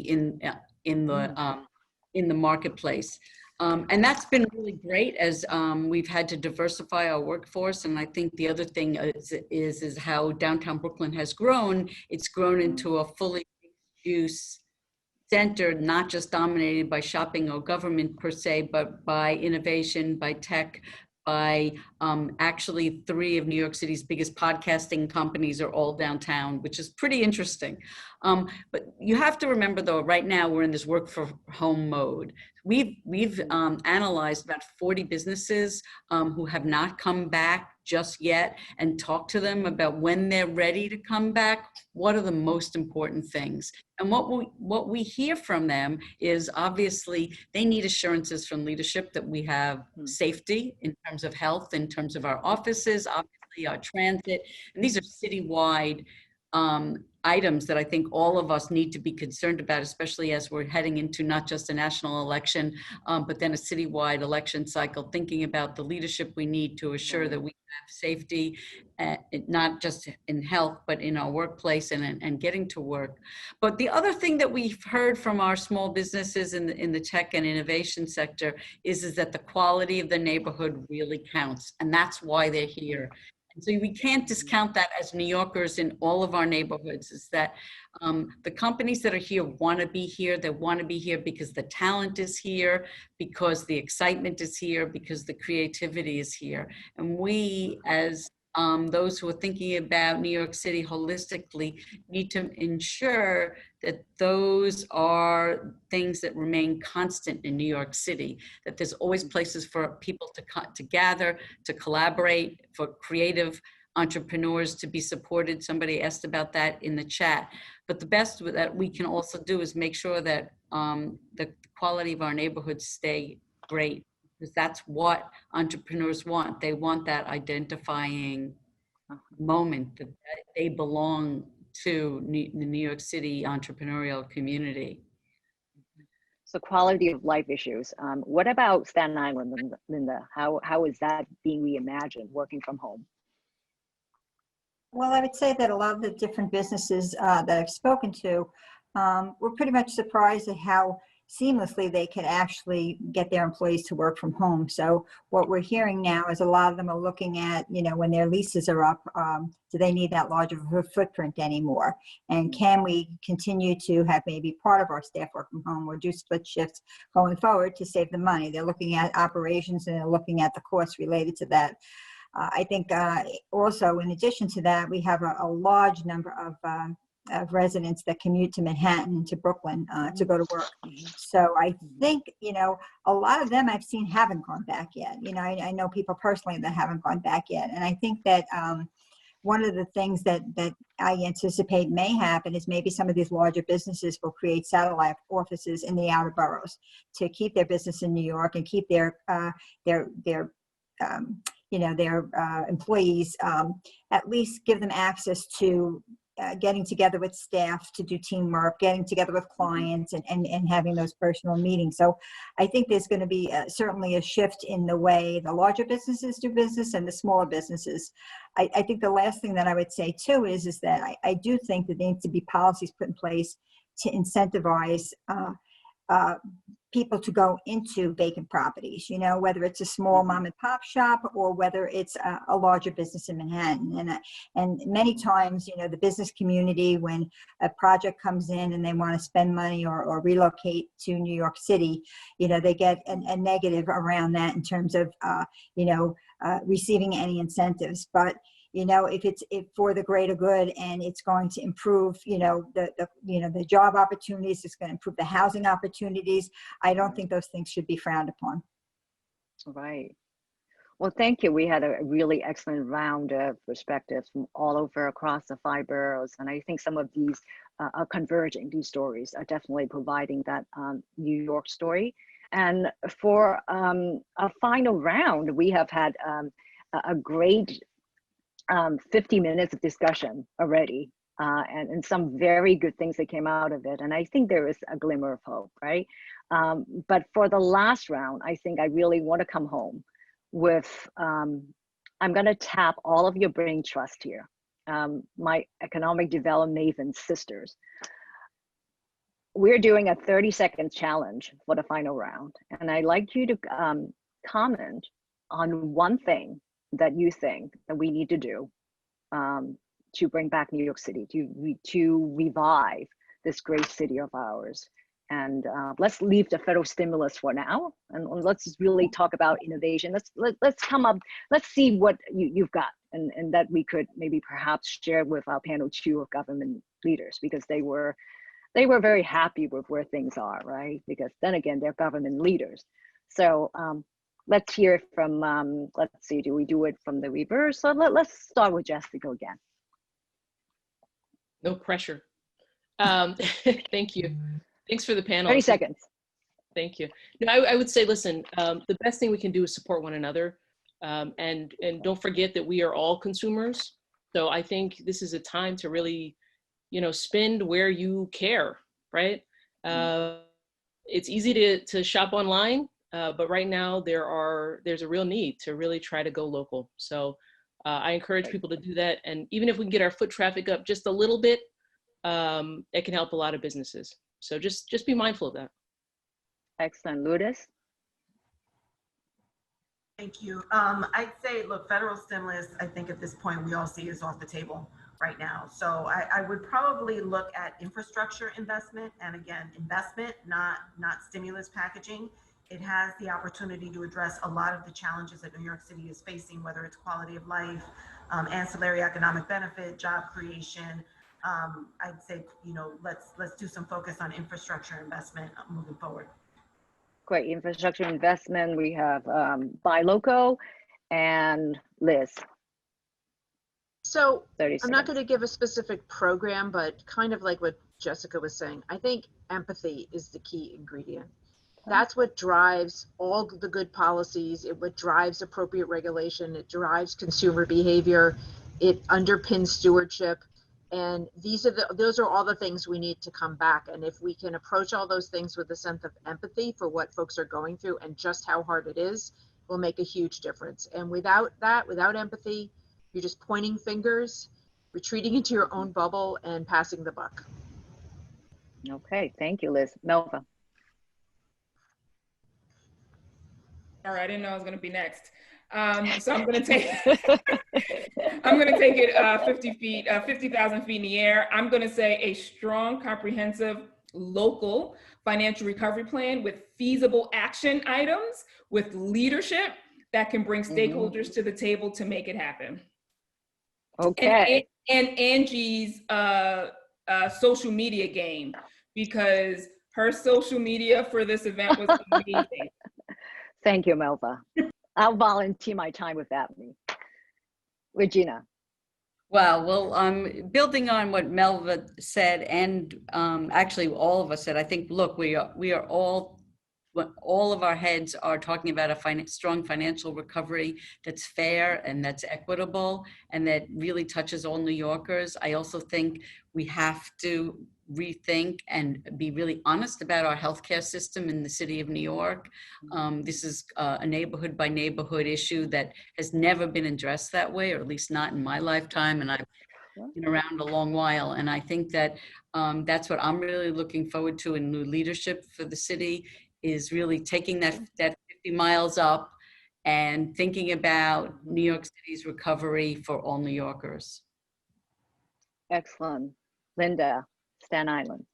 in the marketplace. And that's been really great as we've had to diversify our workforce. And I think the other thing is how downtown Brooklyn has grown. It's grown into a fully use center, not just dominated by shopping or government per se, but by innovation, by tech, by actually 3 of New York City's biggest podcasting companies are all downtown, which is pretty interesting. But you have to remember though, right now we're in this work from home mode. We've analyzed about 40 businesses who have not come back just yet and talked to them about when they're ready to come back. What are the most important things? And what we hear from them is obviously they need assurances from leadership that we have safety in terms of health, in terms of our offices, obviously our transit. And these are citywide items that I think all of us need to be concerned about, especially as we're heading into not just a national election, but then a citywide election cycle, thinking about the leadership we need to assure that we have safety, not just in health, but in our workplace and getting to work. But the other thing that we've heard from our small businesses in the tech and innovation sector is that the quality of the neighborhood really counts. And that's why they're here. And so we can't discount that as New Yorkers in all of our neighborhoods, is that the companies that are here want to be here. They want to be here because the talent is here, because the excitement is here, because the creativity is here. And we, as those who are thinking about New York City holistically, need to ensure that those are things that remain constant in New York City, that there's always places for people to gather, to collaborate, for creative entrepreneurs to be supported. Somebody asked about that in the chat. But the best that we can also do is make sure that the quality of our neighborhoods stay great, because that's what entrepreneurs want. They want that identifying moment that they belong to the New York City entrepreneurial community. So quality of life issues. What about Staten Island, Linda? How is that being reimagined, working from home? Well, I would say that a lot of the different businesses that I've spoken to were pretty much surprised at how seamlessly they could actually get their employees to work from home. So what we're hearing now is a lot of them are looking at, you know, when their leases are up, do they need that large of a footprint anymore? And can we continue to have maybe part of our staff work from home or do split shifts going forward to save the money? They're looking at operations and they're looking at the costs related to that. I think also in addition to that, we have a large number of of residents that commute to Manhattan and to Brooklyn to go to work. So I think, you know, a lot of them I've seen haven't gone back yet. You know, I know people personally that haven't gone back yet. And I think that one of the things that I anticipate may happen is maybe some of these larger businesses will create satellite offices in the outer boroughs to keep their business in New York and keep their employees, at least give them access to getting together with staff to do teamwork, getting together with clients, and having those personal meetings. So I think there's going to be certainly a shift in the way the larger businesses do business and the smaller businesses. I think the last thing that I would say too is that I do think that there needs to be policies put in place to incentivize people to go into vacant properties, you know, whether it's a small mom and pop shop or whether it's a larger business in Manhattan. And many times, you know, the business community, when a project comes in and they want to spend money or relocate to New York City, you know, they get a negative around that in terms of, receiving any incentives. But you know, if for the greater good and it's going to improve, you know, the job opportunities, it's going to improve the housing opportunities, I don't think those things should be frowned upon. Right. Well, thank you. We had a really excellent round of perspectives from all over across the 5 boroughs. And I think some of these are converging. These stories are definitely providing that New York story. And for a final round, we have had a great 50 minutes of discussion already, and some very good things that came out of it. And I think there is a glimmer of hope, right? But for the last round, I think I really want to come home with, I'm going to tap all of your brain trust here, my economic development maven sisters. We're doing a 30-second challenge for the final round. And I'd like you to comment on one thing that you think that we need to do to bring back New York City, to revive this great city of ours. And let's leave the federal stimulus for now, and let's just really talk about innovation. Let's come up, let's see what you've got, and that we could maybe perhaps share with our panel 2 of government leaders, because they were very happy with where things are, right? Because then again, they're government leaders. So let's hear it from, let's see, do we do it from the reverse? So let's start with Jessica again. No pressure. Thank you. Thanks for the panel. 30 seconds. Thank you. No, I would say, listen, the best thing we can do is support one another. And don't forget that we are all consumers. So I think this is a time to really, you know, spend where you care, right? It's easy to shop online. But right now there's a real need to really try to go local. So I encourage people to do that. And even if we can get our foot traffic up just a little bit, it can help a lot of businesses. So just be mindful of that. Excellent. Lourdes? Thank you. I'd say, look, federal stimulus, I think at this point we all see is off the table right now. So I would probably look at infrastructure investment, and again, investment, not stimulus packaging. It has the opportunity to address a lot of the challenges that New York City is facing, whether it's quality of life, ancillary economic benefit, job creation. I'd say, you know, let's do some focus on infrastructure investment moving forward. Great. Infrastructure investment. We have Buy Local and Liz. So 30 I'm seconds. not going to give a specific program, but kind of like what Jessica was saying, I think empathy is the key ingredient. That's what drives all the good policies. What drives appropriate regulation. It drives consumer behavior. It underpins stewardship. And those are all the things we need to come back. And if we can approach all those things with a sense of empathy for what folks are going through and just how hard it is, will make a huge difference. And without that, without empathy, you're just pointing fingers, retreating into your own bubble, and passing the buck. Okay, thank you, Liz. Melva. All right, I didn't know I was going to be next. So I'm going to take it 50 feet, 50,000 feet in the air. I'm going to say a strong, comprehensive, local financial recovery plan with feasible action items, with leadership that can bring stakeholders to the table to make it happen. Okay. And Angie's social media game, because her social media for this event was amazing. Thank you, Melva. I'll volunteer my time with that. Regina. Well, building on what Melva said, and actually all of us said, I think, look, we are all of our heads are talking about a strong financial recovery that's fair and that's equitable and that really touches all New Yorkers. I also think we have to rethink and be really honest about our healthcare system in the city of New York. This is a neighborhood by neighborhood issue that has never been addressed that way, or at least not in my lifetime. And I've been around a long while. And I think that that's what I'm really looking forward to in new leadership for the city, is really taking that 50 miles up and thinking about New York City's recovery for all New Yorkers. Excellent. Linda, Staten Island.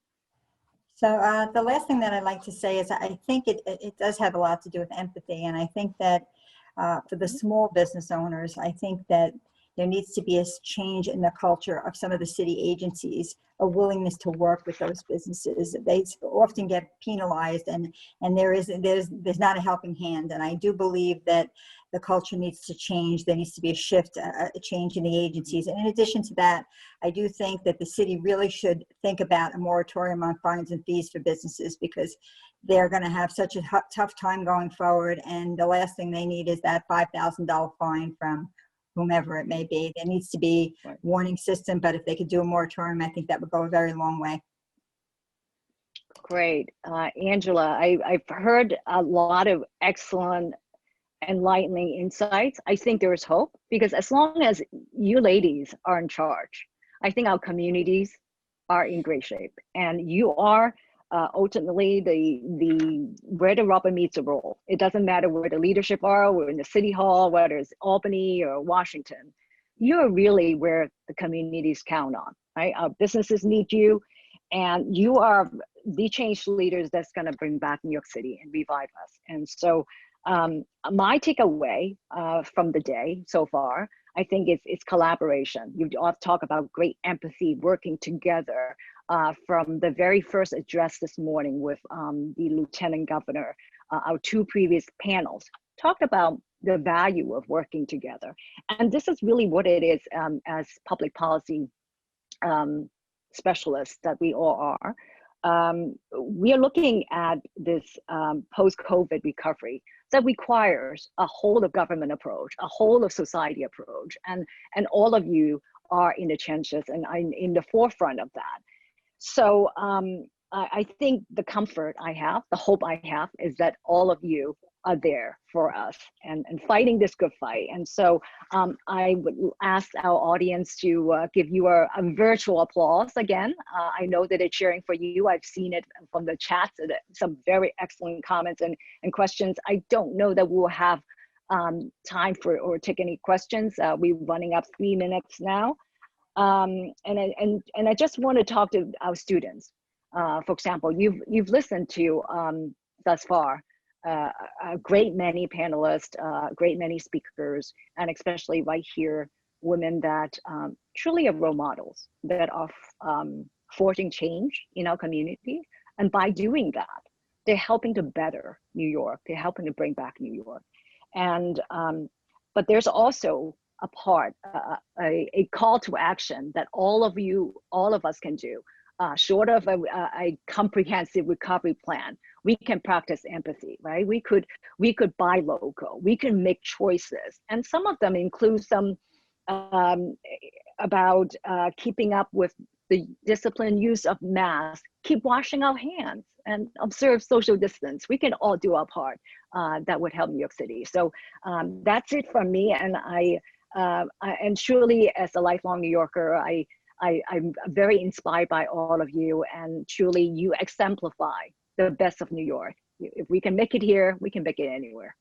So the last thing that I'd like to say is I think it does have a lot to do with empathy. And I think that for the small business owners, I think that there needs to be a change in the culture of some of the city agencies, a willingness to work with those businesses. They often get penalized, and there's not a helping hand. And I do believe that the culture needs to change. There needs to be a shift, a change in the agencies. And in addition to that, I do think that the city really should think about a moratorium on fines and fees for businesses, because they're going to have such a tough time going forward. And the last thing they need is that $5,000 fine from whomever it may be. There needs to be a warning system, but if they could do a moratorium, I think that would go a very long way. Great. Angela, I've heard a lot of excellent, enlightening insights. I think there is hope, because as long as you ladies are in charge, I think our communities are in great shape. And you are ultimately where the rubber meets the road. It doesn't matter where the leadership are, we're in the city hall, whether it's Albany or Washington. You're really where the communities count on, right? Our businesses need you, and you are the change leaders that's going to bring back New York City and revive us. And so my takeaway from the day so far, I think it's collaboration. You all talk about great empathy, working together. From the very first address this morning with the Lieutenant Governor, our two previous panels talked about the value of working together. And this is really what it is as public policy specialists that we all are. We are looking at this post-COVID recovery that requires a whole of government approach, a whole of society approach, and all of you are in the trenches and in the forefront of that. So I think the comfort I have, the hope I have, is that all of you are there for us and fighting this good fight. And so I would ask our audience to give you a virtual applause again. I know that they're cheering for you. I've seen it from the chats, some very excellent comments and questions. I don't know that we'll have time for or take any questions. We're running up 3 minutes now. And I just want to talk to our students. For example, you've listened to thus far a great many panelists, great many speakers, and especially right here, women that truly are role models that are forging change in our community. And by doing that, they're helping to better New York. They're helping to bring back New York. And but there's also a part, a call to action that all of us can do. Short of a comprehensive recovery plan, we can practice empathy, right? We could buy local, we can make choices. And some of them include some about keeping up with the disciplined use of masks, keep washing our hands, and observe social distance. We can all do our part that would help New York City. So that's it from me. And and truly, as a lifelong New Yorker, I'm very inspired by all of you, and truly you exemplify the best of New York. If we can make it here, we can make it anywhere.